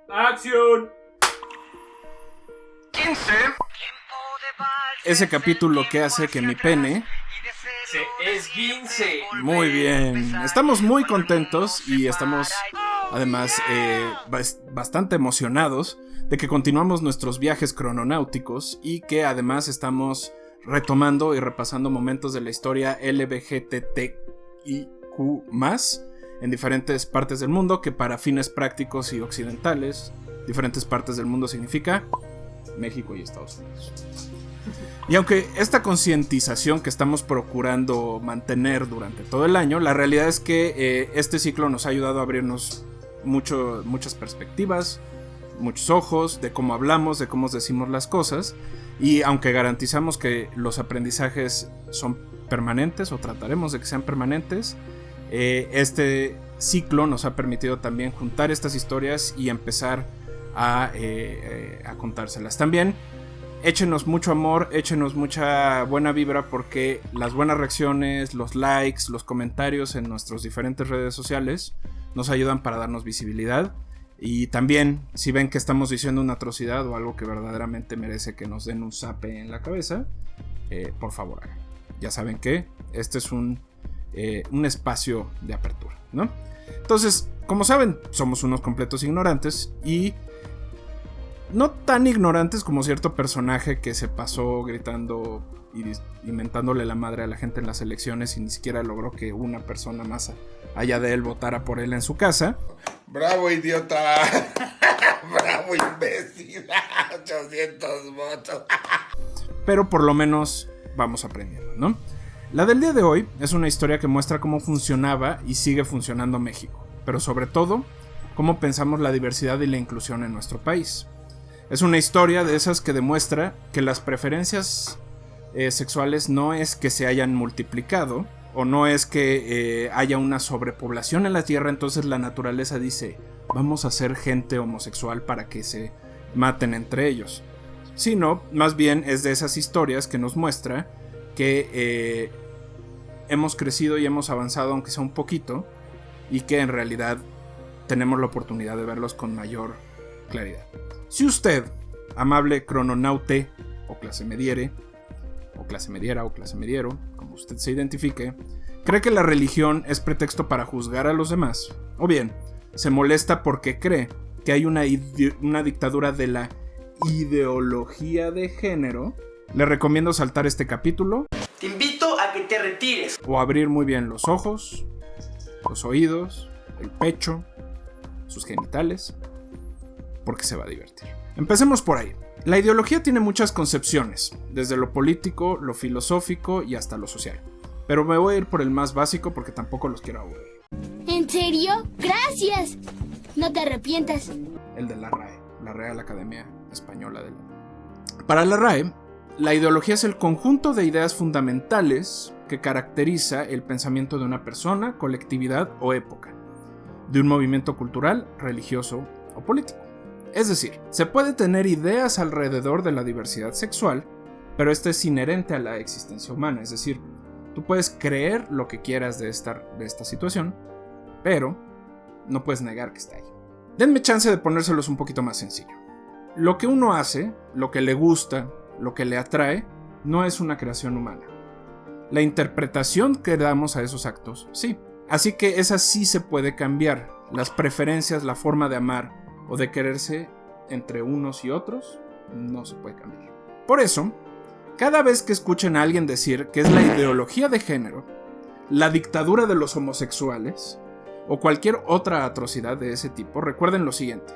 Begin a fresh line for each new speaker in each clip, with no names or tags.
¡Acción!
15.
Ese capítulo que hace que mi pene
Se esguince.
Muy bien, estamos muy contentos y estamos además bastante emocionados de que continuamos nuestros viajes crononáuticos y que además estamos retomando y repasando momentos de la historia LGBTIQ+, en diferentes partes del mundo, que para fines prácticos y occidentales, diferentes partes del mundo significa México y Estados Unidos. Y aunque esta concientización que estamos procurando mantener durante todo el año, la realidad es que este ciclo nos ha ayudado a abrirnos muchas perspectivas, muchos ojos, de cómo hablamos, de cómo decimos las cosas. Y aunque garantizamos que los aprendizajes son permanentes, o trataremos de que sean permanentes, este ciclo nos ha permitido también juntar estas historias y empezar a contárselas. También échenos mucho amor, échenos mucha buena vibra, porque las buenas reacciones, los likes, los comentarios en nuestras diferentes redes sociales nos ayudan para darnos visibilidad. Y también, si ven que estamos diciendo una atrocidad o algo que verdaderamente merece que nos den un zape en la cabeza, por favor hagan. Ya saben que este es un espacio de apertura, ¿no? Entonces, como saben, somos unos completos ignorantes, y no tan ignorantes como cierto personaje que se pasó gritando y inventándole la madre a la gente en las elecciones y ni siquiera logró que una persona más allá de él votara por él en su casa.
Bravo, idiota. Bravo, imbécil. 800 votos.
Pero por lo menos vamos aprendiendo, ¿no? La del día de hoy es una historia que muestra cómo funcionaba y sigue funcionando México, pero sobre todo, cómo pensamos la diversidad y la inclusión en nuestro país. Es una historia de esas que demuestra que las preferencias sexuales no es que se hayan multiplicado, o no es que haya una sobrepoblación en la tierra, entonces la naturaleza dice, vamos a hacer gente homosexual para que se maten entre ellos. Sino, más bien es de esas historias que nos muestra que hemos crecido y hemos avanzado, aunque sea un poquito, y que en realidad tenemos la oportunidad de verlos con mayor claridad. Si usted, amable crononaute, o clase mediere, o clase mediera, o clase mediero, como usted se identifique, cree que la religión es pretexto para juzgar a los demás, o bien se molesta porque cree que hay una dictadura de la ideología de género, le recomiendo saltar este capítulo.
Te invito a que te retires.
O abrir muy bien los ojos, los oídos, el pecho, sus genitales, porque se va a divertir. Empecemos por ahí. La ideología tiene muchas concepciones, desde lo político, lo filosófico y hasta lo social. Pero me voy a ir por el más básico porque tampoco los quiero aburrir.
¿En serio? ¡Gracias! No te arrepientas.
El de la RAE, la Real Academia Española de la... Para la RAE, la ideología es el conjunto de ideas fundamentales que caracteriza el pensamiento de una persona, colectividad o época, de un movimiento cultural, religioso o político. Es decir, se puede tener ideas alrededor de la diversidad sexual, pero esta es inherente a la existencia humana. Es decir, tú puedes creer lo que quieras de esta situación, pero no puedes negar que está ahí. Denme chance de ponérselos un poquito más sencillo. Lo que uno hace, lo que le gusta, lo que le atrae, no es una creación humana. La interpretación que damos a esos actos, sí. Así que esa sí se puede cambiar. Las preferencias, la forma de amar o de quererse entre unos y otros, no se puede cambiar. Por eso, cada vez que escuchen a alguien decir que es la ideología de género, la dictadura de los homosexuales, o cualquier otra atrocidad de ese tipo, recuerden lo siguiente.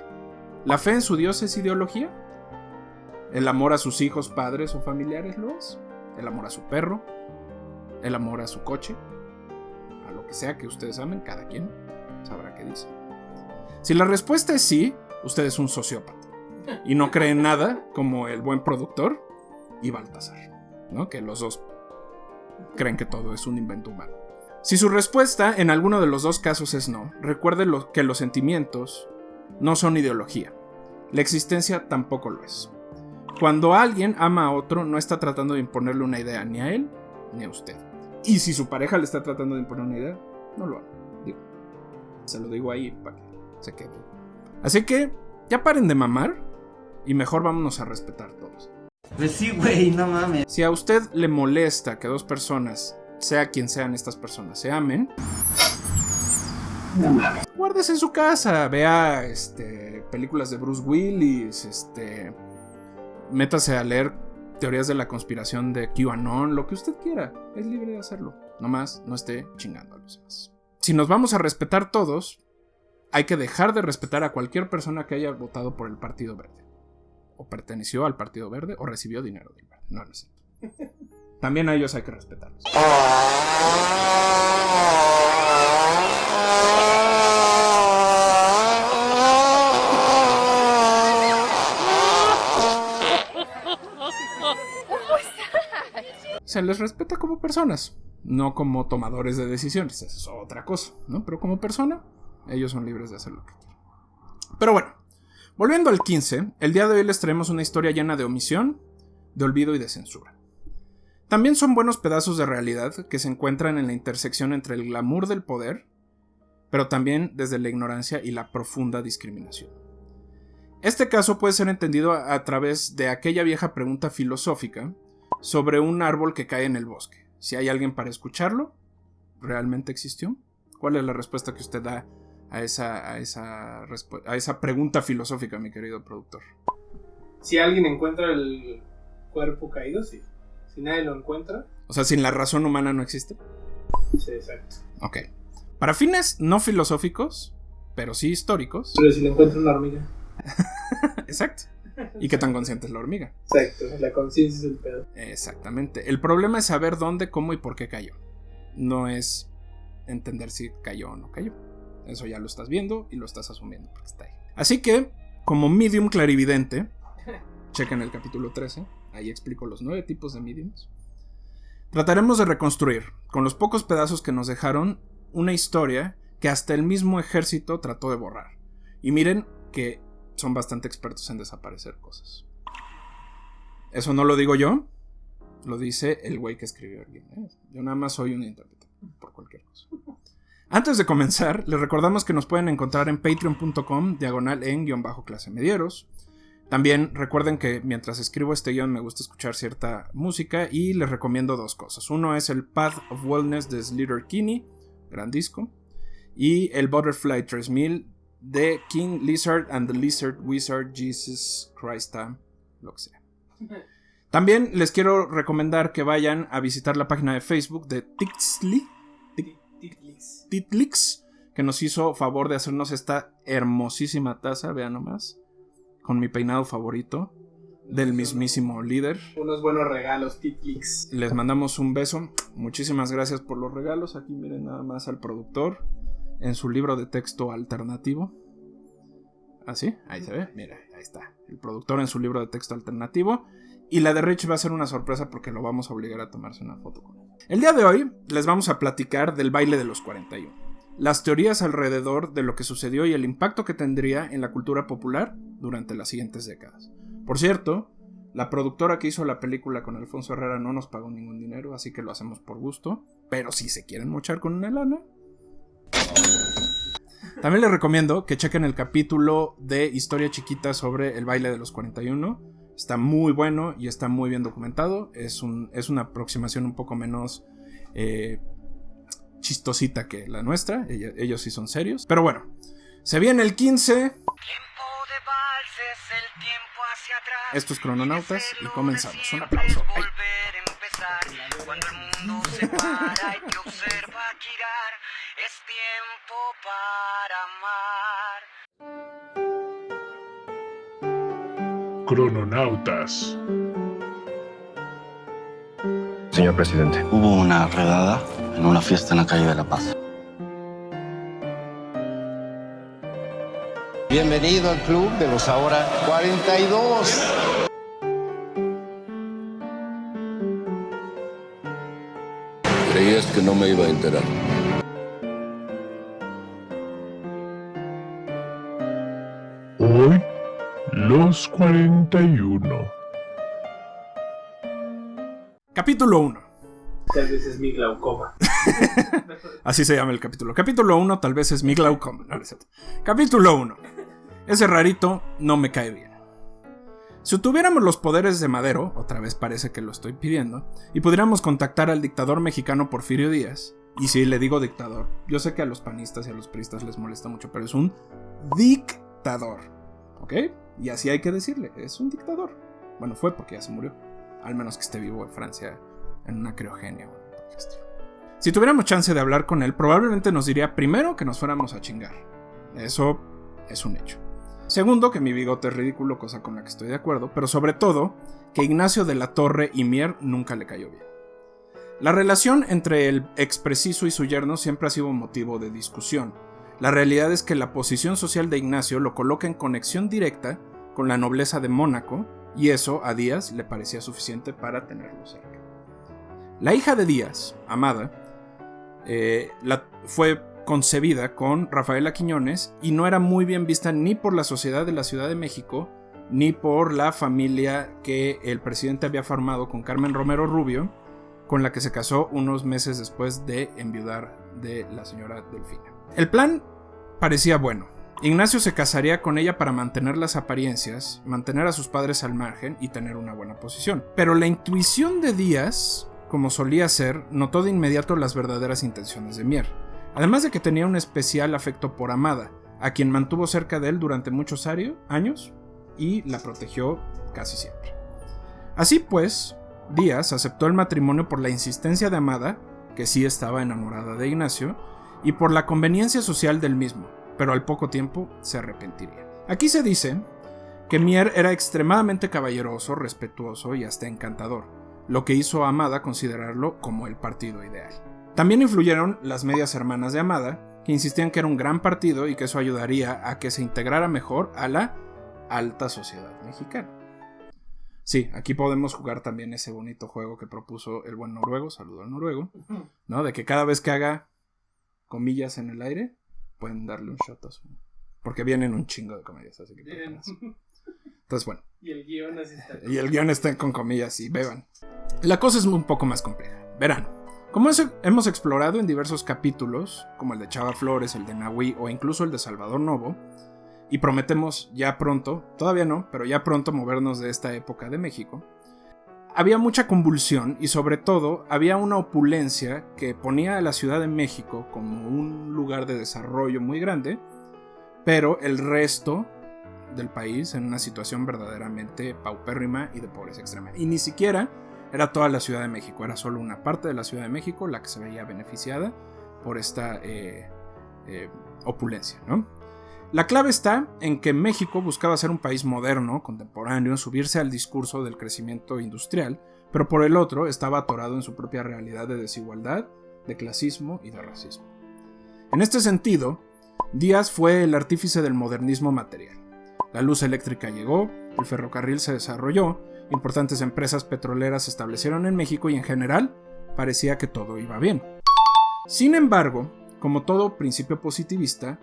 ¿La fe en su Dios es ideología? ¿El amor a sus hijos, padres o familiares lo es? ¿El amor a su perro? ¿El amor a su coche? A lo que sea que ustedes amen, cada quien sabrá qué dice. Si la respuesta es sí, usted es un sociópata y no cree en nada, como el buen productor y Baltasar, ¿no? Que los dos creen que todo es un invento humano. Si su respuesta en alguno de los dos casos es no, recuerde que los sentimientos no son ideología. La existencia tampoco lo es. Cuando alguien ama a otro, no está tratando de imponerle una idea ni a él ni a usted. Y si su pareja le está tratando de imponer una idea, no lo haga. Se lo digo ahí para que se quede. Así que ya paren de mamar y mejor vámonos a respetar todos.
Pues sí, güey, no mames.
Si a usted le molesta que dos personas, sea quien sean estas personas, se amen, guárdese en su casa, vea películas de Bruce Willis, métase a leer teorías de la conspiración de QAnon, lo que usted quiera, es libre de hacerlo. Nomás no esté chingando a los demás. Si nos vamos a respetar todos, hay que dejar de respetar a cualquier persona que haya votado por el Partido Verde, o perteneció al Partido Verde, o recibió dinero del Verde. No es cierto. También a ellos hay que respetarlos. Se les respeta como personas, no como tomadores de decisiones. Eso es otra cosa, ¿no? Pero como persona, ellos son libres de hacer lo que quieran. Pero bueno, volviendo al 15, el día de hoy les traemos una historia llena de omisión, de olvido y de censura. También son buenos pedazos de realidad que se encuentran en la intersección entre el glamour del poder, pero también desde la ignorancia y la profunda discriminación. Este caso puede ser entendido a través de aquella vieja pregunta filosófica sobre un árbol que cae en el bosque. Si hay alguien para escucharlo, ¿realmente existió? ¿Cuál es la respuesta que usted da a esa pregunta filosófica, mi querido productor?
Si alguien encuentra el cuerpo caído, sí. Si nadie lo encuentra...
O sea, sin la razón humana no existe.
Sí, exacto.
Ok. Para fines no filosóficos, pero sí históricos...
Pero si lo encuentra una hormiga.
Exacto. ¿Y qué tan consciente es la hormiga?
Exacto, la conciencia es el pedo.
Exactamente. El problema es saber dónde, cómo y por qué cayó. No es entender si cayó o no cayó. Eso ya lo estás viendo y lo estás asumiendo porque está ahí. Así que, como medium clarividente, chequen el capítulo 13, ahí explico los 9 tipos de mediums. Trataremos de reconstruir, con los pocos pedazos que nos dejaron, una historia que hasta el mismo ejército trató de borrar. Y miren que son bastante expertos en desaparecer cosas. Eso no lo digo yo, lo dice el güey que escribió el guion. Yo nada más soy un intérprete, por cualquier cosa. Antes de comenzar, les recordamos que nos pueden encontrar en patreon.com/en-clasemedieros. También recuerden que mientras escribo este guión me gusta escuchar cierta música y les recomiendo 2 cosas. Uno es el Path of Wellness de Sleater-Kinney, gran disco, y el Butterfly 3000 de King Lizard and the Lizard Wizard Jesus Christ, lo que sea. También les quiero recomendar que vayan a visitar la página de Facebook de Titlix, que nos hizo favor de hacernos esta hermosísima taza, vean nomás, con mi peinado favorito del mismísimo líder.
Unos buenos regalos, Titlix.
Les mandamos un beso, muchísimas gracias por los regalos. Aquí miren nada más al productor en su libro de texto alternativo. ¿Ah, sí? Ahí se ve, mira, ahí está, el productor en su libro de texto alternativo. Y la de Rich va a ser una sorpresa porque lo vamos a obligar a tomarse una foto con él. El día de hoy les vamos a platicar del baile de los 41. Las teorías alrededor de lo que sucedió y el impacto que tendría en la cultura popular durante las siguientes décadas. Por cierto, la productora que hizo la película con Alfonso Herrera no nos pagó ningún dinero, así que lo hacemos por gusto. Pero si se quieren mochar con una lana... También les recomiendo que chequen el capítulo de Historia Chiquita sobre el baile de los 41. Está muy bueno y está muy bien documentado. Es una aproximación un poco menos chistosita que la nuestra. Ellos sí son serios. Pero bueno, se viene el 15. Esto es Crononautas y comenzamos. Un aplauso. ¡Ay!
Cuando el mundo se para y te observa girar, es tiempo para amar.
Crononautas.
Señor presidente,
hubo una redada en una fiesta en la calle de La Paz.
Bienvenido al club de los ahora 42.
Creías que no me iba a enterar.
Hoy, los 41.
Capítulo 1.
Tal vez es mi glaucoma.
Así se llama el capítulo. Capítulo 1, tal vez es mi glaucoma. No, capítulo 1. Ese rarito no me cae bien. Si tuviéramos los poderes de Madero, otra vez parece que lo estoy pidiendo, y pudiéramos contactar al dictador mexicano Porfirio Díaz, y sí, le digo dictador, yo sé que a los panistas y a los priistas les molesta mucho, pero es un dictador, ¿ok? Y así hay que decirle, es un dictador. Bueno, fue porque ya se murió, al menos que esté vivo en Francia en una criogenia o algo por el estilo. Si tuviéramos chance de hablar con él, probablemente nos diría primero que nos fuéramos a chingar. Eso es un hecho. Segundo, que mi bigote es ridículo, cosa con la que estoy de acuerdo, pero sobre todo, que Ignacio de la Torre y Mier nunca le cayó bien. La relación entre el expreciso y su yerno siempre ha sido motivo de discusión. La realidad es que la posición social de Ignacio lo coloca en conexión directa con la nobleza de Mónaco, y eso a Díaz le parecía suficiente para tenerlo cerca. La hija de Díaz, Amada, fue concebida con Rafaela Quiñones y no era muy bien vista ni por la sociedad de la Ciudad de México ni por la familia que el presidente había formado con Carmen Romero Rubio, con la que se casó unos meses después de enviudar de la señora Delfina. El plan parecía bueno. Ignacio se casaría con ella para mantener las apariencias, mantener a sus padres al margen y tener una buena posición. Pero la intuición de Díaz, como solía ser, notó de inmediato las verdaderas intenciones de Mier. Además de que tenía un especial afecto por Amada, a quien mantuvo cerca de él durante muchos años y la protegió casi siempre. Así pues, Díaz aceptó el matrimonio por la insistencia de Amada, que sí estaba enamorada de Ignacio, y por la conveniencia social del mismo, pero al poco tiempo se arrepentiría. Aquí se dice que Mier era extremadamente caballeroso, respetuoso y hasta encantador, lo que hizo a Amada considerarlo como el partido ideal. También influyeron las medias hermanas de Amada, que insistían que era un gran partido y que eso ayudaría a que se integrara mejor a la alta sociedad mexicana. Sí, aquí podemos jugar también ese bonito juego que propuso el buen noruego, saludo al noruego, ¿no? De que cada vez que haga comillas en el aire, pueden darle un shot a su... Porque vienen un chingo de comillas, así que... Entonces, bueno.
Y el guión así está.
Y el guión está con comillas y beban. La cosa es un poco más compleja. Verán. Como hemos explorado en diversos capítulos, como el de Chava Flores, el de Nahui o incluso el de Salvador Novo, y prometemos ya pronto, todavía no, pero ya pronto movernos de esta época de México, había mucha convulsión y sobre todo había una opulencia que ponía a la Ciudad de México como un lugar de desarrollo muy grande, pero el resto del país en una situación verdaderamente paupérrima y de pobreza extrema. Y ni siquiera era toda la Ciudad de México, era solo una parte de la Ciudad de México la que se veía beneficiada por esta opulencia, ¿no? La clave está en que México buscaba ser un país moderno, contemporáneo, subirse al discurso del crecimiento industrial, pero por el otro estaba atorado en su propia realidad de desigualdad, de clasismo y de racismo. En este sentido, Díaz fue el artífice del modernismo material. La luz eléctrica llegó, el ferrocarril se desarrolló, importantes empresas petroleras se establecieron en México y en general parecía que todo iba bien. Sin embargo, como todo principio positivista,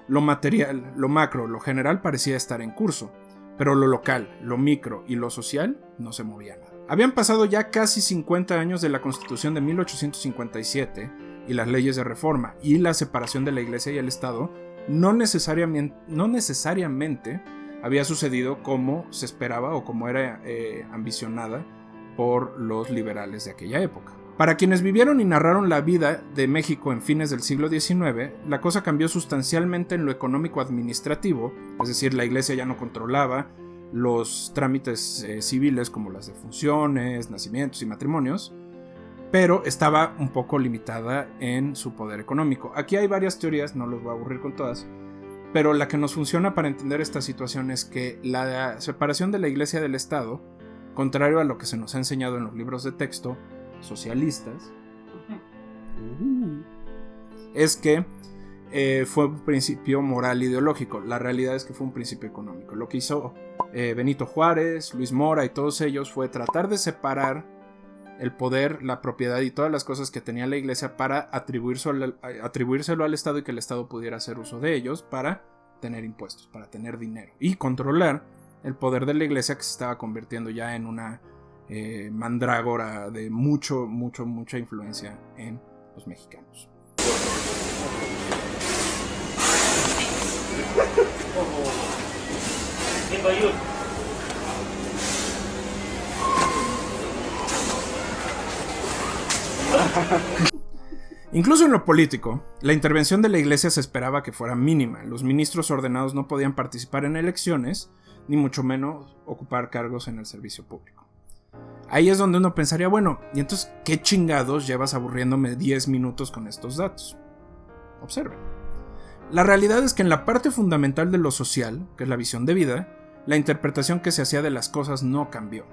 lo material, lo macro, lo general parecía estar en curso, pero lo local, lo micro y lo social no se movía nada. Habían pasado ya casi 50 años de la Constitución de 1857 y las leyes de reforma y la separación de la Iglesia y el Estado no necesariamente había sucedido como se esperaba o como era ambicionada por los liberales de aquella época. Para quienes vivieron y narraron la vida de México en fines del siglo XIX, la cosa cambió sustancialmente en lo económico-administrativo, es decir, la Iglesia ya no controlaba los trámites civiles como las defunciones, nacimientos y matrimonios, pero estaba un poco limitada en su poder económico. Aquí hay varias teorías, no los voy a aburrir con todas, pero la que nos funciona para entender esta situación es que la separación de la Iglesia del Estado, contrario a lo que se nos ha enseñado en los libros de texto socialistas, es que fue un principio moral ideológico. La realidad es que fue un principio económico. Lo que hizo Benito Juárez, Luis Mora y todos ellos fue tratar de separar el poder, la propiedad y todas las cosas que tenía la Iglesia para atribuírselo al Estado y que el Estado pudiera hacer uso de ellos para tener impuestos, para tener dinero y controlar el poder de la Iglesia, que se estaba convirtiendo ya en una mandrágora de mucha influencia en los mexicanos. Incluso en lo político, la intervención de la iglesia se esperaba que fuera mínima. Los ministros ordenados no podían participar en elecciones, ni mucho menos ocupar cargos en el servicio público. Ahí es donde uno pensaría, bueno, ¿y entonces qué chingados llevas aburriéndome 10 minutos con estos datos? Observen. La realidad es que en la parte fundamental de lo social, que es la visión de vida, la interpretación que se hacía de las cosas no cambió.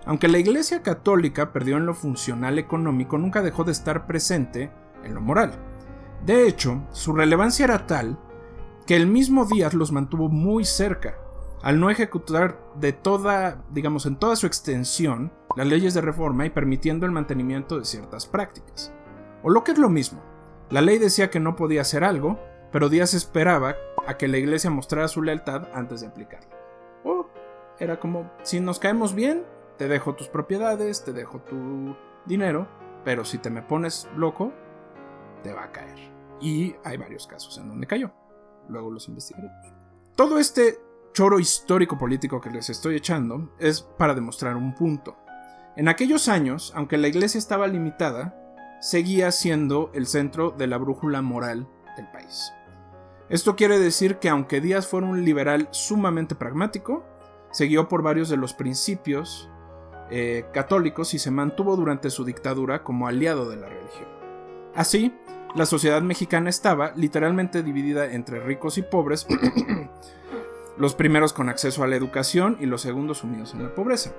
Aunque la Iglesia Católica perdió en lo funcional económico, nunca dejó de estar presente en lo moral. De hecho, su relevancia era tal que el mismo Díaz los mantuvo muy cerca, al no ejecutar en toda su extensión, las leyes de reforma y permitiendo el mantenimiento de ciertas prácticas. O lo que es lo mismo, la ley decía que no podía hacer algo, pero Díaz esperaba a que la Iglesia mostrara su lealtad antes de aplicarla. O era como, si nos caemos bien, te dejo tus propiedades, te dejo tu dinero, pero si te me pones loco, te va a caer. Y hay varios casos en donde cayó. Luego los investigaremos. Todo este choro histórico político que les estoy echando es para demostrar un punto. En aquellos años, aunque la iglesia estaba limitada, seguía siendo el centro de la brújula moral del país. Esto quiere decir que aunque Díaz fuera un liberal sumamente pragmático, se guió por varios de los principios católicos y se mantuvo durante su dictadura como aliado de la religión. Así, la sociedad mexicana estaba literalmente dividida entre ricos y pobres, los primeros con acceso a la educación y los segundos sumidos en la pobreza.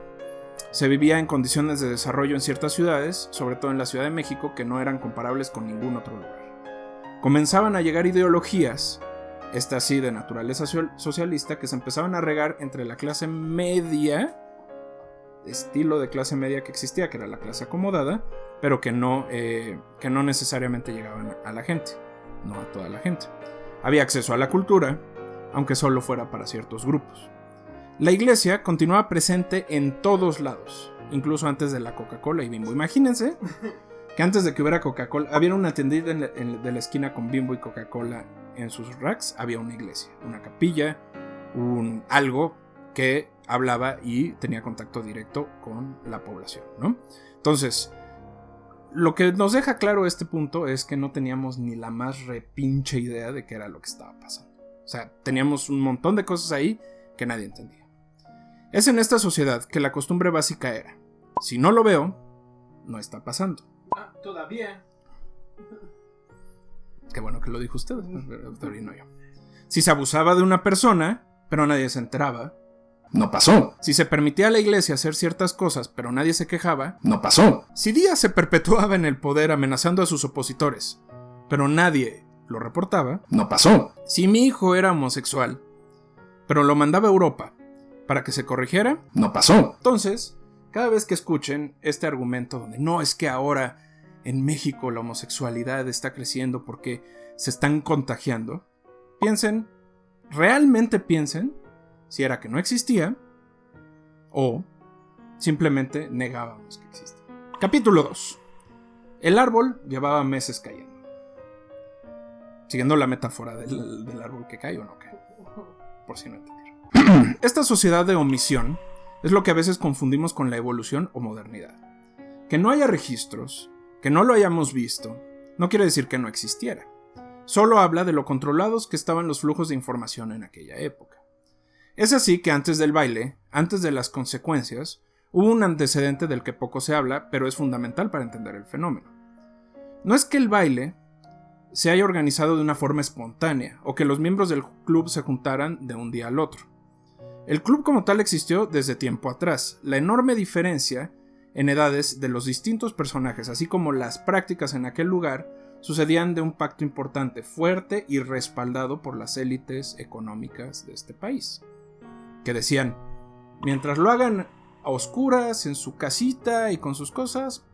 Se vivía en condiciones de desarrollo en ciertas ciudades, sobre todo en la Ciudad de México, que no eran comparables con ningún otro lugar. Comenzaban a llegar ideologías, estas sí de naturaleza socialista, que se empezaban a regar entre la clase media, estilo de clase media que existía, que era la clase acomodada, pero que no necesariamente llegaban a la gente, no a toda la gente. Había acceso a la cultura, aunque solo fuera para ciertos grupos. La iglesia continuaba presente en todos lados, incluso antes de la Coca-Cola y Bimbo. Imagínense que antes de que hubiera Coca-Cola, había una tiendita de la esquina con Bimbo y Coca-Cola en sus racks, había una iglesia, una capilla, algo que hablaba y tenía contacto directo con la población, ¿no? Entonces, lo que nos deja claro este punto es que no teníamos ni la más repinche idea de qué era lo que estaba pasando. O sea, teníamos un montón de cosas ahí que nadie entendía. Es en esta sociedad que la costumbre básica era: si no lo veo, no está pasando.
Ah, todavía.
Qué bueno que lo dijo usted, pero no yo. Si se abusaba de una persona, pero nadie se enteraba, no pasó. Si se permitía a la iglesia hacer ciertas cosas, pero nadie se quejaba, no pasó. Si Díaz se perpetuaba en el poder amenazando a sus opositores, pero nadie lo reportaba, no pasó. Si mi hijo era homosexual, pero lo mandaba a Europa para que se corrigiera, no pasó. Entonces, cada vez que escuchen este argumento donde no, es que ahora en México la homosexualidad está creciendo porque se están contagiando, realmente piensen si era que no existía o simplemente negábamos que existía. Capítulo 2. El árbol llevaba meses cayendo. Siguiendo la metáfora del árbol que cae o no cae, por si no entendieron. Esta sociedad de omisión es lo que a veces confundimos con la evolución o modernidad. Que no haya registros, que no lo hayamos visto, no quiere decir que no existiera. Solo habla de lo controlados que estaban los flujos de información en aquella época. Es así que antes del baile, antes de las consecuencias, hubo un antecedente del que poco se habla, pero es fundamental para entender el fenómeno. No es que el baile se haya organizado de una forma espontánea, o que los miembros del club se juntaran de un día al otro. El club como tal existió desde tiempo atrás. La enorme diferencia en edades de los distintos personajes, así como las prácticas en aquel lugar, sucedían de un pacto importante, fuerte y respaldado por las élites económicas de este país, que decían: mientras lo hagan a oscuras, en su casita y con sus cosas,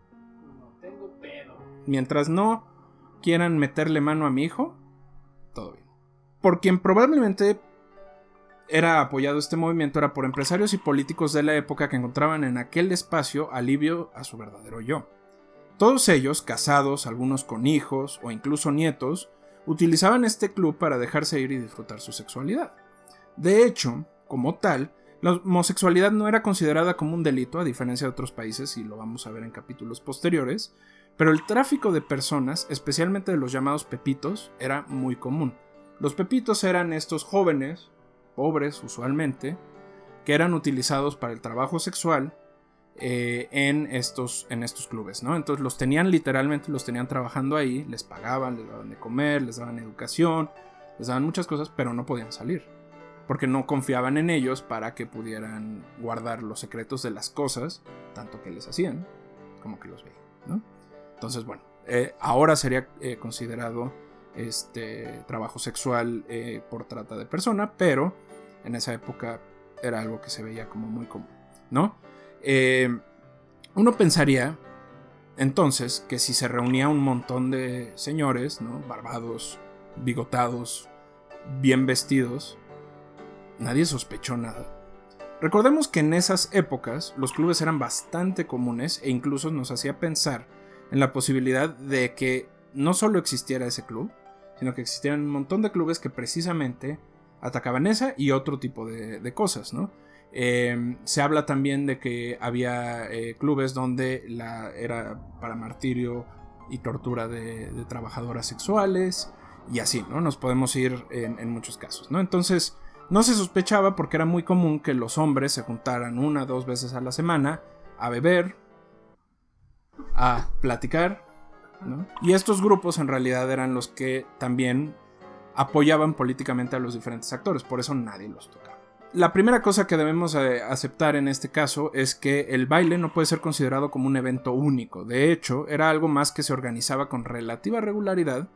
No tengo pedo.
mientras no quieran meterle mano a mi hijo, todo bien. Por quien probablemente era apoyado este movimiento era por empresarios y políticos de la época que encontraban en aquel espacio alivio a su verdadero yo. Todos ellos, casados, algunos con hijos o incluso nietos, utilizaban este club para dejarse ir y disfrutar su sexualidad. De hecho, como tal, la homosexualidad no era considerada como un delito, a diferencia de otros países, y lo vamos a ver en capítulos posteriores, pero el tráfico de personas, especialmente de los llamados pepitos, era muy común. Los pepitos eran estos jóvenes, pobres usualmente, que eran utilizados para el trabajo sexual en estos clubes, ¿no? Entonces los tenían trabajando ahí, les pagaban, les daban de comer, les daban educación, les daban muchas cosas, pero no podían salir, porque no confiaban en ellos para que pudieran guardar los secretos de las cosas, tanto que les hacían como que los veían, ¿no? Entonces, bueno, ahora sería considerado trabajo sexual por trata de persona, pero en esa época era algo que se veía como muy común, ¿no? Uno pensaría entonces que si se reunía un montón de señores, ¿no? Barbados, bigotados, bien vestidos, nadie sospechó nada. Recordemos que en esas épocas los clubes eran bastante comunes e incluso nos hacía pensar en la posibilidad de que no solo existiera ese club, sino que existieran un montón de clubes que precisamente atacaban esa y otro tipo de cosas, ¿no? Se habla también de que había clubes donde era para martirio y tortura de trabajadoras sexuales y así, ¿no? Nos podemos ir en muchos casos, ¿no? Entonces no se sospechaba porque era muy común que los hombres se juntaran 1 o 2 veces a la semana a beber, a platicar, ¿no? Y estos grupos en realidad eran los que también apoyaban políticamente a los diferentes actores, por eso nadie los tocaba. La primera cosa que debemos aceptar en este caso es que el baile no puede ser considerado como un evento único. De hecho, era algo más que se organizaba con relativa regularidad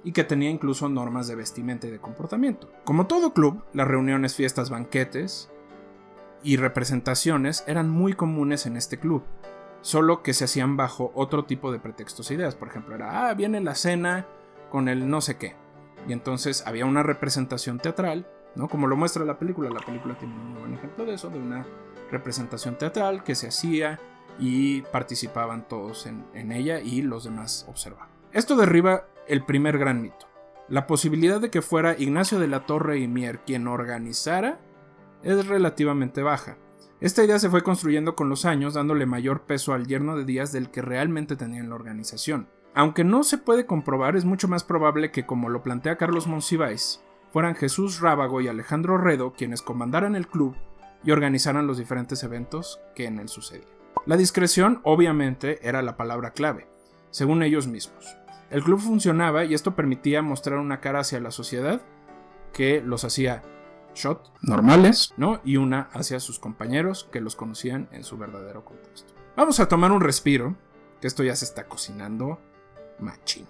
y que tenía incluso normas de vestimenta y de comportamiento. Como todo club, las reuniones, fiestas, banquetes y representaciones eran muy comunes en este club, solo que se hacían bajo otro tipo de pretextos e ideas. Por ejemplo, era, viene la cena con el no sé qué, y entonces había una representación teatral, ¿no? Como lo muestra la película tiene un muy buen ejemplo de eso, de una representación teatral que se hacía y participaban todos en ella y los demás observaban. Esto derriba el primer gran mito, la posibilidad de que fuera Ignacio de la Torre y Mier quien organizara es relativamente baja. Esta idea se fue construyendo con los años, dándole mayor peso al yerno de Díaz del que realmente tenía en la organización. Aunque no se puede comprobar, es mucho más probable que, como lo plantea Carlos Monsiváis, fueran Jesús Rábago y Alejandro Redo quienes comandaran el club y organizaran los diferentes eventos que en él sucedían. La discreción, obviamente, era la palabra clave, según ellos mismos. El club funcionaba y esto permitía mostrar una cara hacia la sociedad que los hacía shot normales, ¿no? Y una hacia sus compañeros que los conocían en su verdadero contexto. Vamos a tomar un respiro, que esto ya se está cocinando machín.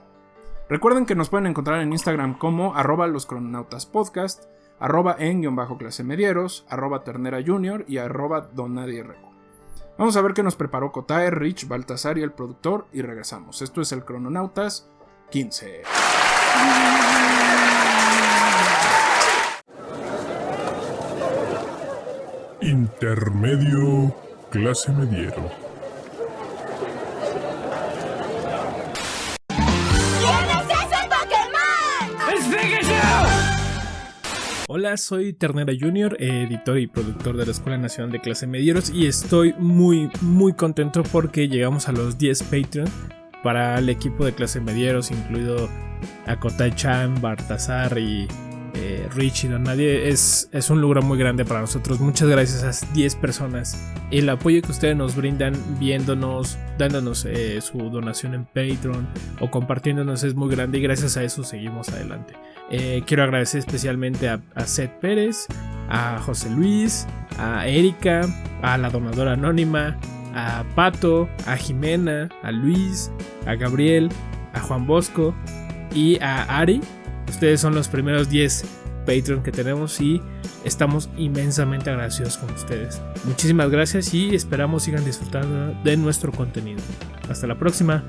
Recuerden que nos pueden encontrar en Instagram como @loscrononautaspodcast, @en_clasemedieros, @ternera_junior y @donnadierreco. Vamos a ver qué nos preparó Kotae, Rich, Baltasar y el productor y regresamos. Esto es el Crononautas 15.
Intermedio Clase Mediero.
Hola, soy Ternera Junior, editor y productor de la Escuela Nacional de Clase Medieros y estoy muy contento porque llegamos a los 10 Patreon para el equipo de Clase Medieros, incluido a Kotai-chan, Baltasar y Rich y Don Nadie. Es un logro muy grande para nosotros. Muchas gracias a esas 10 personas. El apoyo que ustedes nos brindan viéndonos, dándonos su donación en Patreon o compartiéndonos es muy grande y gracias a eso seguimos adelante. Quiero agradecer especialmente a Seth Pérez, a José Luis, a Erika, a la donadora anónima, a Pato, a Jimena, a Luis, a Gabriel, a Juan Bosco y a Ari. Ustedes son los primeros 10 Patreon que tenemos y estamos inmensamente agradecidos con ustedes. Muchísimas gracias y esperamos sigan disfrutando de nuestro contenido. Hasta la próxima.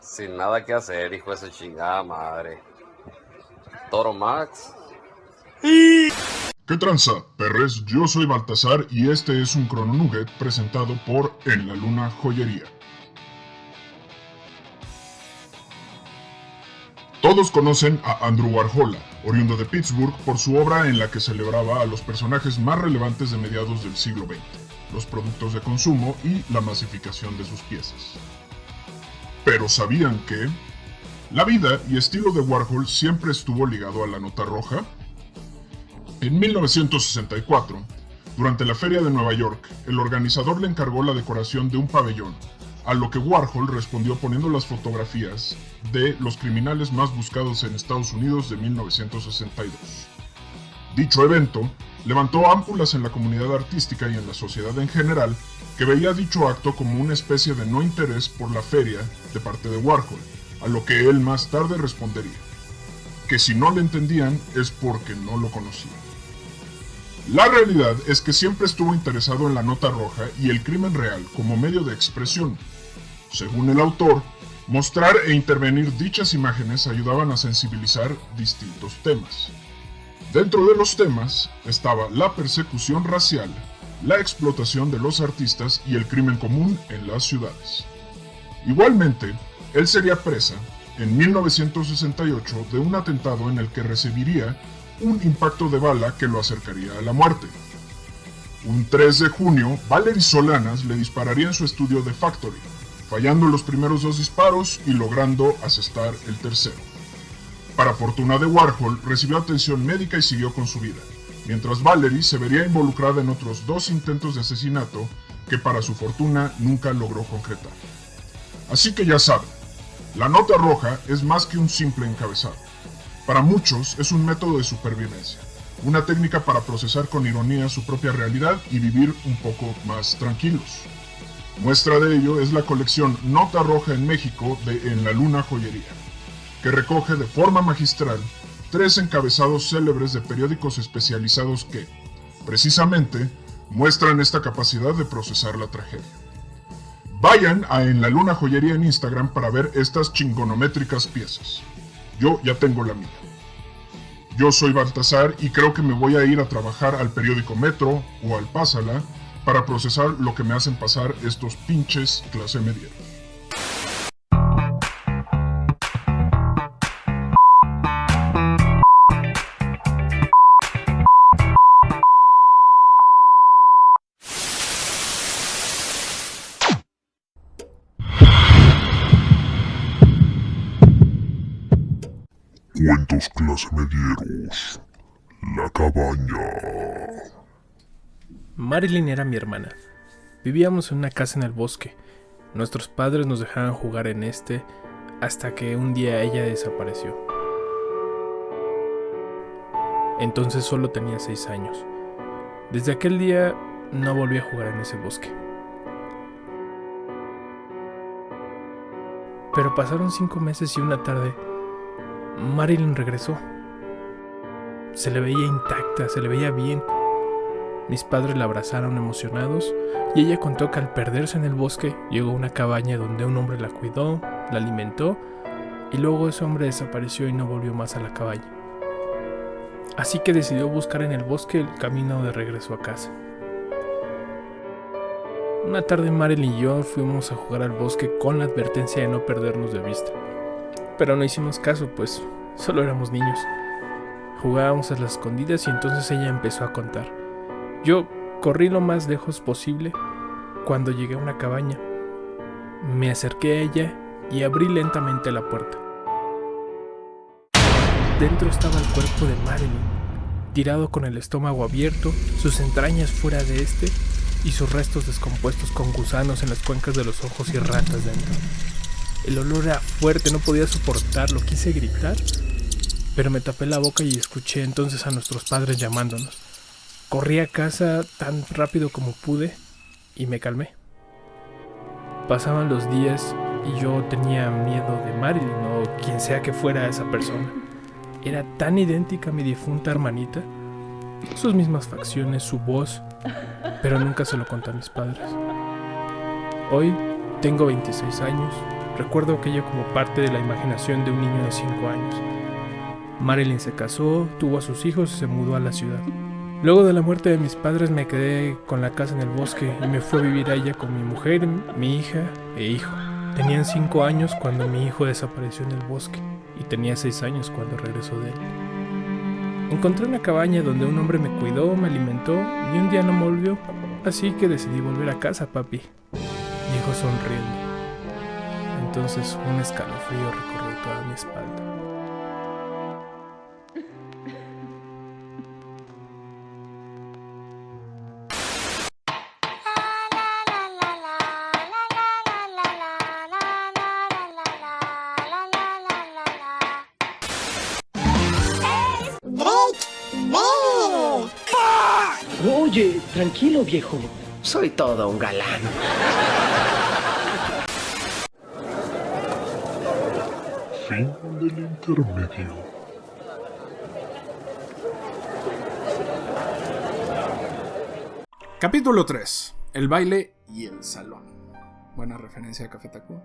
Sin nada que hacer, hijo de su chingada madre. Toro Max.
¿Qué tranza, perres? Yo soy Baltasar y este es un Crononugget presentado por En la Luna Joyería. Todos conocen a Andrew Warhol, oriundo de Pittsburgh, por su obra en la que celebraba a los personajes más relevantes de mediados del siglo XX, los productos de consumo y la masificación de sus piezas. Pero ¿sabían que la vida y estilo de Warhol siempre estuvo ligado a la nota roja? En 1964, durante la Feria de Nueva York, el organizador le encargó la decoración de un pabellón, a lo que Warhol respondió poniendo las fotografías de los criminales más buscados en Estados Unidos de 1962. Dicho evento levantó ámpulas en la comunidad artística y en la sociedad en general, que veía dicho acto como una especie de no interés por la feria de parte de Warhol, a lo que él más tarde respondería, que si no le entendían es porque no lo conocían. La realidad es que siempre estuvo interesado en la nota roja y el crimen real como medio de expresión. Según el autor, mostrar e intervenir dichas imágenes ayudaban a sensibilizar distintos temas. Dentro de los temas estaba la persecución racial, la explotación de los artistas y el crimen común en las ciudades. Igualmente, él sería presa, en 1968, de un atentado en el que recibiría un impacto de bala que lo acercaría a la muerte. Un 3 de junio, Valery Solanas le dispararía en su estudio de Factory, fallando los primeros 2 disparos y logrando asestar el tercero. Para fortuna de Warhol, recibió atención médica y siguió con su vida, mientras Valery se vería involucrada en otros 2 intentos de asesinato que para su fortuna nunca logró concretar. Así que ya saben, la nota roja es más que un simple encabezado. Para muchos es un método de supervivencia, una técnica para procesar con ironía su propia realidad y vivir un poco más tranquilos. Muestra de ello es la colección Nota Roja en México de En la Luna Joyería, que recoge de forma magistral 3 encabezados célebres de periódicos especializados que, precisamente, muestran esta capacidad de procesar la tragedia. Vayan a En la Luna Joyería en Instagram para ver estas chingonométricas piezas. Yo ya tengo la mía. Yo soy Baltasar y creo que me voy a ir a trabajar al periódico Metro o al Pásala para procesar lo que me hacen pasar estos pinches clase medieros. Cuentos clase medieros. La cabaña.
Marilyn era mi hermana. Vivíamos en una casa en el bosque. Nuestros padres nos dejaban jugar en hasta que un día ella desapareció. Entonces solo tenía 6 años. Desde aquel día no volví a jugar en ese bosque. Pero pasaron 5 meses y una tarde Marilyn regresó. Se le veía intacta, se le veía bien. Mis padres la abrazaron emocionados y ella contó que al perderse en el bosque llegó a una cabaña donde un hombre la cuidó, la alimentó y luego ese hombre desapareció y no volvió más a la cabaña. Así que decidió buscar en el bosque el camino de regreso a casa. Una tarde Marilyn y yo fuimos a jugar al bosque con la advertencia de no perdernos de vista. Pero no hicimos caso, pues solo éramos niños. Jugábamos a las escondidas y entonces ella empezó a contar. Yo corrí lo más lejos posible. Cuando llegué a una cabaña, me acerqué a ella y abrí lentamente la puerta. Dentro estaba el cuerpo de Marilyn, tirado con el estómago abierto, sus entrañas fuera de y sus restos descompuestos con gusanos en las cuencas de los ojos y ratas dentro. El olor era fuerte, no podía soportarlo, quise gritar, pero me tapé la boca y escuché entonces a nuestros padres llamándonos. Corrí a casa tan rápido como pude y me calmé. Pasaban los días y yo tenía miedo de Marilyn o quien sea que fuera esa persona. Era tan idéntica a mi difunta hermanita, sus mismas facciones, su voz, pero nunca se lo conté a mis padres. Hoy tengo 26 años. Recuerdo aquello como parte de la imaginación de un niño de 5 años. Marilyn se casó, tuvo a sus hijos y se mudó a la ciudad. Luego de la muerte de mis padres me quedé con la casa en el bosque y me fui a vivir a ella con mi mujer, mi hija e hijo. Tenían 5 años cuando mi hijo desapareció en el bosque y tenía 6 años cuando regresó de él. Encontré una cabaña donde un hombre me cuidó, me alimentó y un día no me volvió, así que decidí volver a casa, papi, dijo sonriendo. Entonces un escalofrío recorrió toda mi espalda.
Oye, tranquilo, viejo. Soy todo un galán.
Fin del intermedio.
Capítulo 3. El baile y el salón. Buena referencia a Café Tacuba.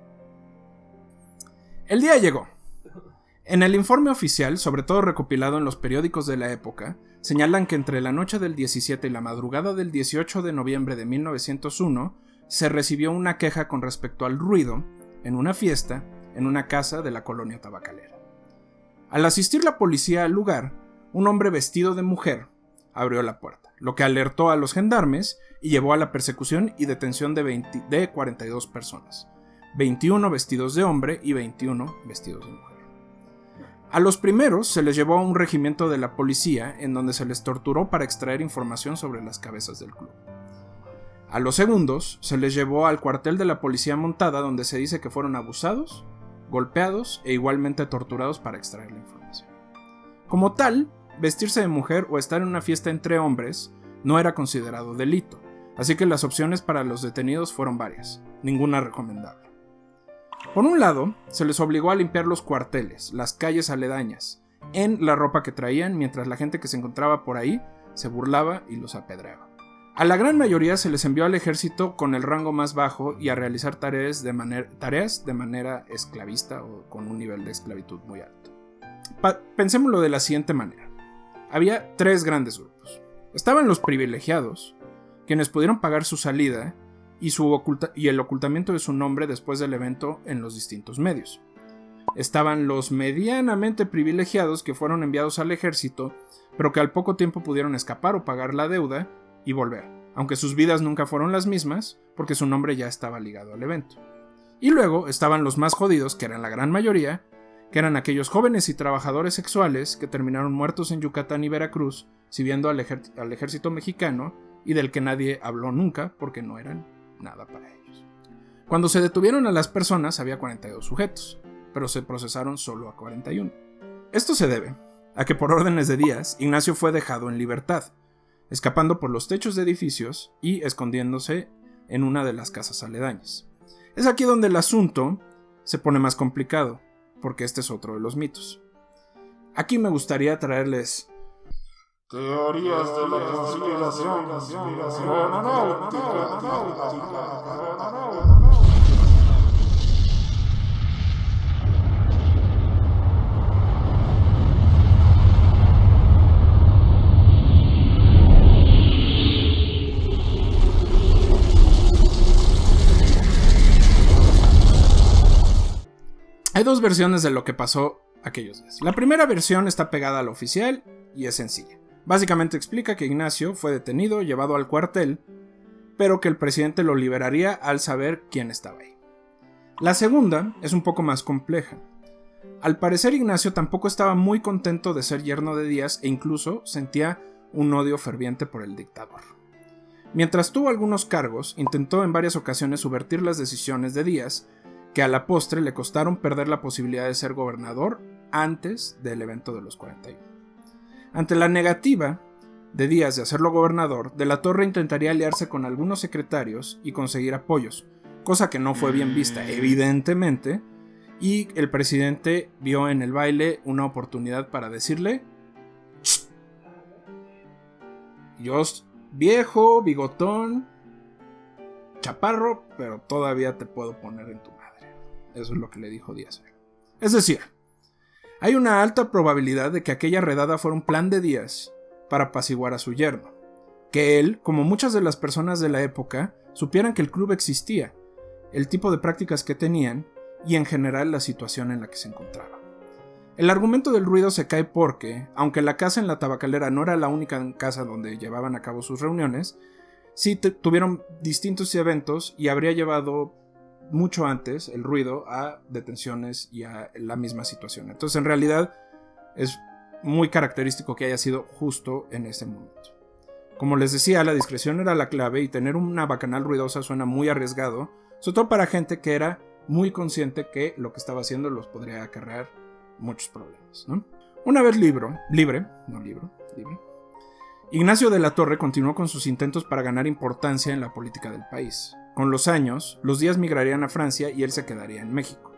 El día llegó. En el informe oficial, sobre todo recopilado en los periódicos de la época, señalan que entre la noche del 17 y la madrugada del 18 de noviembre de 1901 se recibió una queja con respecto al ruido en una fiesta en una casa de la colonia tabacalera. Al asistir la policía al lugar, un hombre vestido de mujer abrió la puerta, lo que alertó a los gendarmes y llevó a la persecución y detención de 42 personas, 21 vestidos de hombre y 21 vestidos de mujer. A los primeros se les llevó a un regimiento de la policía en donde se les torturó para extraer información sobre las cabezas del club. A los segundos se les llevó al cuartel de la policía montada donde se dice que fueron abusados, golpeados e igualmente torturados para extraer la información. Como tal, vestirse de mujer o estar en una fiesta entre hombres no era considerado delito, así que las opciones para los detenidos fueron varias, ninguna recomendable. Por un lado, se les obligó a limpiar los cuarteles, las calles aledañas, en la ropa que traían, mientras la gente que se encontraba por ahí se burlaba y los apedreaba. A la gran mayoría se les envió al ejército con el rango más bajo y a realizar tareas de manera esclavista o con un nivel de esclavitud muy alto. Pensémoslo de la siguiente manera. Había 3 grandes grupos. Estaban los privilegiados, quienes pudieron pagar su salida y el ocultamiento de su nombre después del evento en los distintos medios. Estaban los medianamente privilegiados que fueron enviados al ejército, pero que al poco tiempo pudieron escapar o pagar la deuda y volver, aunque sus vidas nunca fueron las mismas, porque su nombre ya estaba ligado al evento. Y luego estaban los más jodidos, que eran la gran mayoría, que eran aquellos jóvenes y trabajadores sexuales que terminaron muertos en Yucatán y Veracruz, sirviendo al ejército mexicano, y del que nadie habló nunca, porque no eran nada para ellos. Cuando se detuvieron a las personas había 42 sujetos, pero se procesaron solo a 41. Esto se debe a que por órdenes de Díaz, Ignacio fue dejado en libertad, escapando por los techos de edificios y escondiéndose en una de las casas aledañas. Es aquí donde el asunto se pone más complicado, porque este es otro de los mitos. Aquí me gustaría traerles
teorías de la conspiración.
Hay 2 versiones de lo que pasó aquellos días. La primera versión está pegada a la oficial y es sencilla. Básicamente explica que Ignacio fue detenido, llevado al cuartel, pero que el presidente lo liberaría al saber quién estaba ahí. La segunda es un poco más compleja. Al parecer Ignacio tampoco estaba muy contento de ser yerno de Díaz e incluso sentía un odio ferviente por el dictador. Mientras tuvo algunos cargos, intentó en varias ocasiones subvertir las decisiones de Díaz, que a la postre le costaron perder la posibilidad de ser gobernador antes del evento de los 41. Ante la negativa de Díaz de hacerlo gobernador, De la Torre intentaría aliarse con algunos secretarios y conseguir apoyos, cosa que no fue bien vista, evidentemente, y el presidente vio en el baile una oportunidad para decirle: yo viejo, bigotón, chaparro, pero todavía te puedo poner en tu madre. Eso es lo que le dijo Díaz. Es decir, hay una alta probabilidad de que aquella redada fuera un plan de Díaz para apaciguar a su yerno. Que él, como muchas de las personas de la época, supieran que el club existía, el tipo de prácticas que tenían y en general la situación en la que se encontraba. El argumento del ruido se cae porque, aunque la casa en la tabacalera no era la única casa donde llevaban a cabo sus reuniones, sí tuvieron distintos eventos y habría llevado mucho antes el ruido a detenciones y a la misma situación. Entonces, en realidad, es muy característico que haya sido justo en ese momento. Como les decía, la discreción era la clave y tener una bacanal ruidosa suena muy arriesgado, sobre todo para gente que era muy consciente que lo que estaba haciendo los podría acarrear muchos problemas, ¿no? Una vez libre, Ignacio de la Torre continuó con sus intentos para ganar importancia en la política del país. Con los años, los Díaz migrarían a Francia y él se quedaría en México.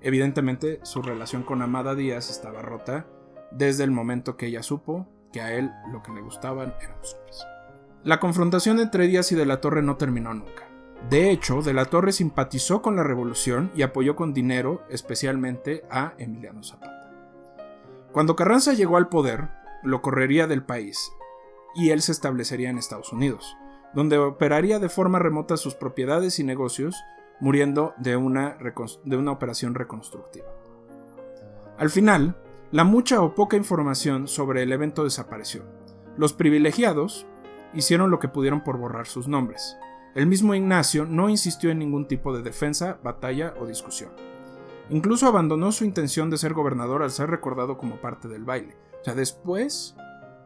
Evidentemente, su relación con Amada Díaz estaba rota desde el momento que ella supo que a él lo que le gustaban eran los hombres. La confrontación entre Díaz y de la Torre no terminó nunca. De hecho, de la Torre simpatizó con la revolución y apoyó con dinero especialmente a Emiliano Zapata. Cuando Carranza llegó al poder, lo correría del país y él se establecería en Estados Unidos, donde operaría de forma remota sus propiedades y negocios, muriendo de una operación reconstructiva. Al final, la mucha o poca información sobre el evento desapareció. Los privilegiados hicieron lo que pudieron por borrar sus nombres. El mismo Ignacio no insistió en ningún tipo de defensa, batalla o discusión. Incluso abandonó su intención de ser gobernador al ser recordado como parte del baile. O sea, después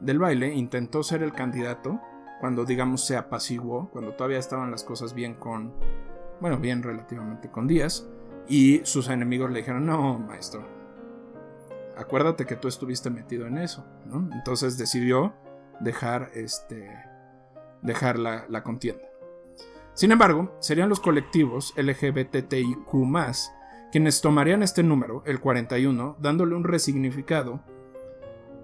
del baile intentó ser el candidato cuando, digamos, se apaciguó, cuando todavía estaban las cosas bien relativamente con Díaz, y sus enemigos le dijeron: no, maestro, acuérdate que tú estuviste metido en eso, ¿no? Entonces decidió dejar la contienda. Sin embargo, serían los colectivos LGBTIQ+, quienes tomarían este número, el 41, dándole un resignificado,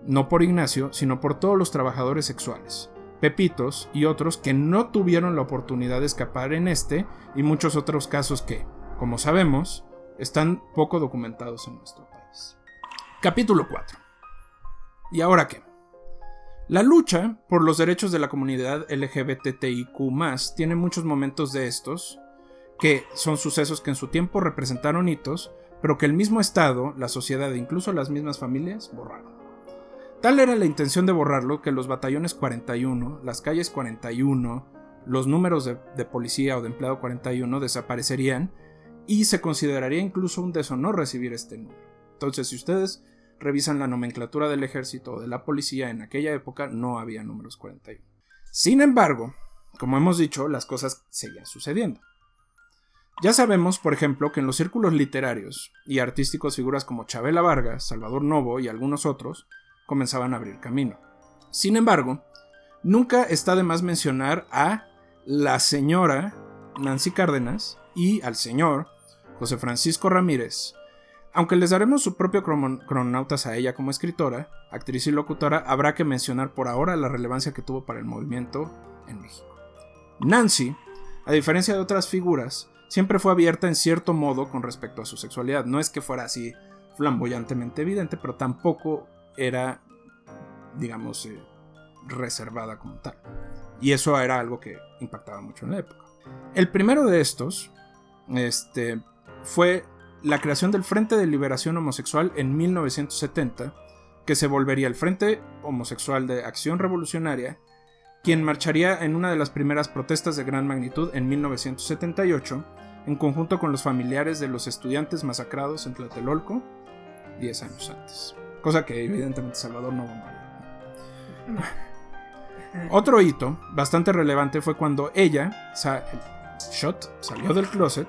no por Ignacio, sino por todos los trabajadores sexuales, Pepitos y otros que no tuvieron la oportunidad de escapar en este y muchos otros casos que, como sabemos, están poco documentados en nuestro país. Capítulo 4. ¿Y ahora qué? La lucha por los derechos de la comunidad LGBTIQ+, tiene muchos momentos de estos, que son sucesos que en su tiempo representaron hitos, pero que el mismo Estado, la sociedad e incluso las mismas familias borraron. Tal era la intención de borrarlo que los batallones 41, las calles 41, los números de policía o de empleado 41 desaparecerían y se consideraría incluso un deshonor recibir este número. Entonces, si ustedes revisan la nomenclatura del ejército o de la policía en aquella época, no había números 41. Sin embargo, como hemos dicho, las cosas seguían sucediendo. Ya sabemos, por ejemplo, que en los círculos literarios y artísticos figuras como Chavela Vargas, Salvador Novo y algunos otros comenzaban a abrir camino. Sin embargo, nunca está de más mencionar a la señora Nancy Cárdenas y al señor José Francisco Ramírez. Aunque les daremos su propio crononautas a ella como escritora, actriz y locutora, habrá que mencionar por ahora la relevancia que tuvo para el movimiento en México. Nancy, a diferencia de otras figuras, siempre fue abierta en cierto modo con respecto a su sexualidad. No es que fuera así flamboyantemente evidente, pero tampoco era, digamos, reservada como tal. Y eso era algo que impactaba mucho en la época. El primero de estos fue la creación del Frente de Liberación Homosexual en 1970, que se volvería el Frente Homosexual de Acción Revolucionaria, quien marcharía en una de las primeras protestas de gran magnitud en 1978, en conjunto con los familiares de los estudiantes masacrados en Tlatelolco 10 años antes. Cosa que evidentemente Salvador no haría. Otro hito bastante relevante fue cuando ella, Schott, salió del closet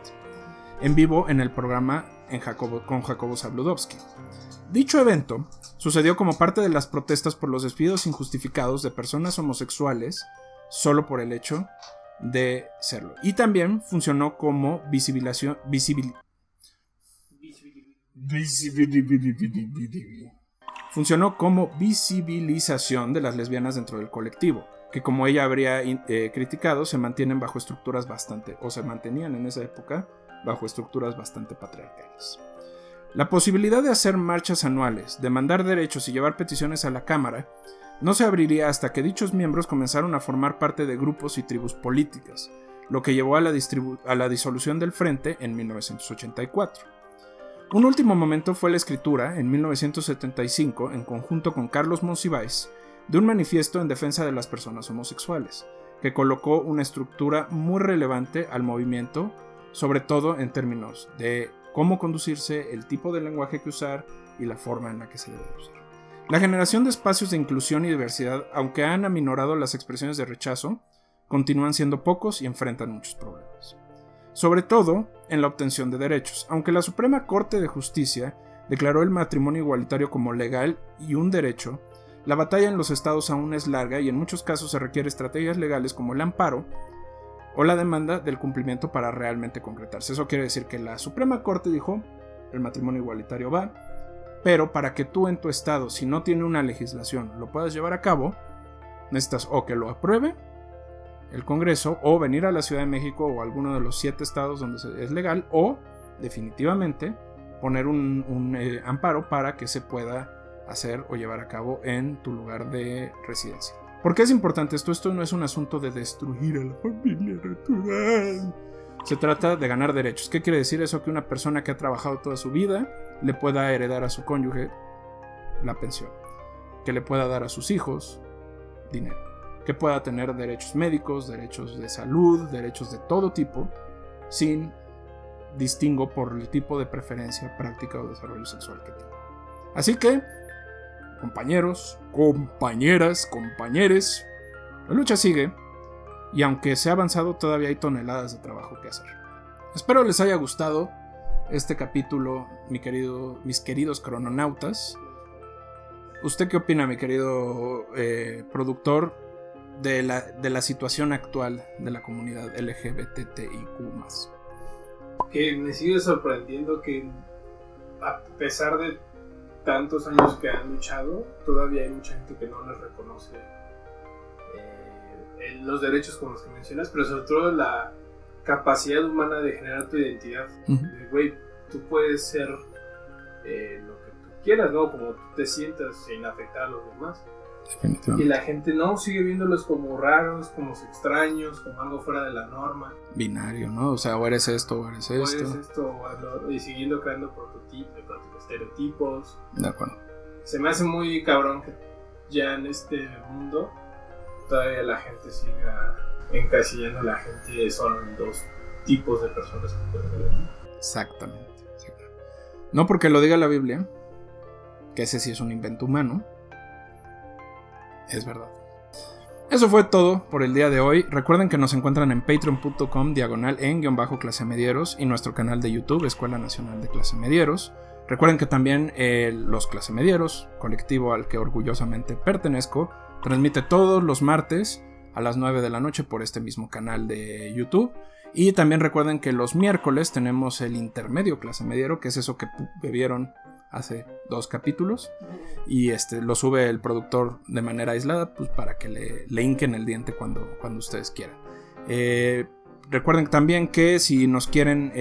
en vivo en el programa con Jacobo Zabludovsky. Dicho evento sucedió como parte de las protestas por los despidos injustificados de personas homosexuales solo por el hecho de serlo. Y también funcionó como visibilización de las lesbianas dentro del colectivo, que como ella habría criticado, se mantenían en esa época bajo estructuras bastante patriarcales. La posibilidad de hacer marchas anuales, demandar derechos y llevar peticiones a la Cámara no se abriría hasta que dichos miembros comenzaron a formar parte de grupos y tribus políticas, lo que llevó a la disolución del Frente en 1984. Un último momento fue la escritura, en 1975, en conjunto con Carlos Monsiváis, de un manifiesto en defensa de las personas homosexuales, que colocó una estructura muy relevante al movimiento, sobre todo en términos de cómo conducirse, el tipo de lenguaje que usar y la forma en la que se debe usar. La generación de espacios de inclusión y diversidad, aunque han aminorado las expresiones de rechazo, continúan siendo pocos y enfrentan muchos problemas. Sobre todo en la obtención de derechos. Aunque la Suprema Corte de Justicia declaró el matrimonio igualitario como legal y un derecho, la batalla en los estados aún es larga y en muchos casos se requiere estrategias legales como el amparo o la demanda del cumplimiento para realmente concretarse. Eso quiere decir que la Suprema Corte dijo, el matrimonio igualitario va, pero para que tú en tu estado, si no tiene una legislación, lo puedas llevar a cabo, necesitas o que lo apruebe el Congreso, o venir a la Ciudad de México o alguno de los 7 estados donde es legal, o definitivamente poner un amparo para que se pueda hacer o llevar a cabo en tu lugar de residencia. ¿Por qué es importante esto? Esto no es un asunto de destruir a la familia natural. Se trata de ganar derechos. ¿Qué quiere decir eso? Que una persona que ha trabajado toda su vida le pueda heredar a su cónyuge la pensión, que le pueda dar a sus hijos dinero, que pueda tener derechos médicos, derechos de salud, derechos de todo tipo, sin distingo por el tipo de preferencia, práctica o desarrollo sexual que tenga. Así que, compañeros, compañeras, compañeres, la lucha sigue, y aunque se ha avanzado, todavía hay toneladas de trabajo que hacer. Espero les haya gustado este capítulo, mis queridos crononautas. ¿Usted qué opina, mi querido productor, de la situación actual de la comunidad LGBTIQ+?
Que me sigue sorprendiendo que, a pesar de tantos años que han luchado, todavía hay mucha gente que no les reconoce los derechos como los que mencionas, pero sobre todo la capacidad humana de generar tu identidad. Güey, tú puedes ser lo que tú quieras, ¿no? Como tú te sientas, sin afectar a los demás. Y la gente no sigue viéndolos como raros, como extraños, como algo fuera de la norma.
Binario, ¿no? O sea, o eres esto o eres esto.
O eres esto o y siguiendo creando estereotipos.
De acuerdo.
Se me hace muy cabrón que ya en este mundo todavía la gente siga encasillando a la gente solo en 2 tipos de personas que pueden ver.
Exactamente. No porque lo diga la Biblia, que ese sí es un invento humano. Es verdad. Eso fue todo por el día de hoy. Recuerden que nos encuentran en patreon.com/en-clasemedieros y nuestro canal de YouTube, Escuela Nacional de Clase Medieros. Recuerden que también los Clase Medieros, colectivo al que orgullosamente pertenezco, transmite todos los martes a las 9 de la noche por este mismo canal de YouTube. Y también recuerden que los miércoles tenemos el intermedio Clase Mediero, que es eso que vieron hace 2 capítulos, y lo sube el productor de manera aislada, pues para que le hinquen el diente cuando ustedes quieran. Recuerden también que si nos quieren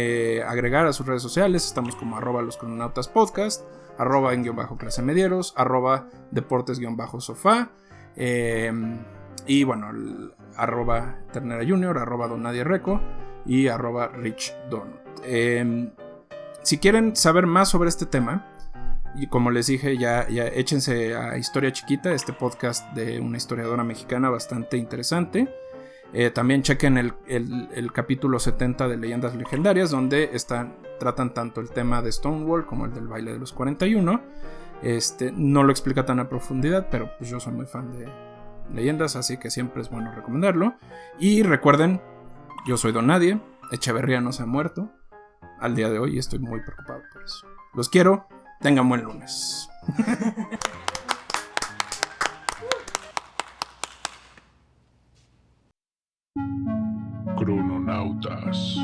agregar a sus redes sociales, estamos como @loscrononautaspodcast, @en-clasemedieros, @deportes-sofá, y bueno, @Ternera Junior, @DonNadieReco y @RichDonut. Si quieren saber más sobre este tema, y como les dije, ya échense a Historia Chiquita, este podcast de una historiadora mexicana bastante interesante. También chequen el capítulo 70 de Leyendas Legendarias, donde tratan tanto el tema de Stonewall como el del baile de los 41. No lo explica tan a profundidad, pero pues yo soy muy fan de leyendas, así que siempre es bueno recomendarlo. Y recuerden, yo soy Don Nadie, Echeverría no se ha muerto al día de hoy y estoy muy preocupado por eso. Los quiero, tengan buen lunes.
Crononautas.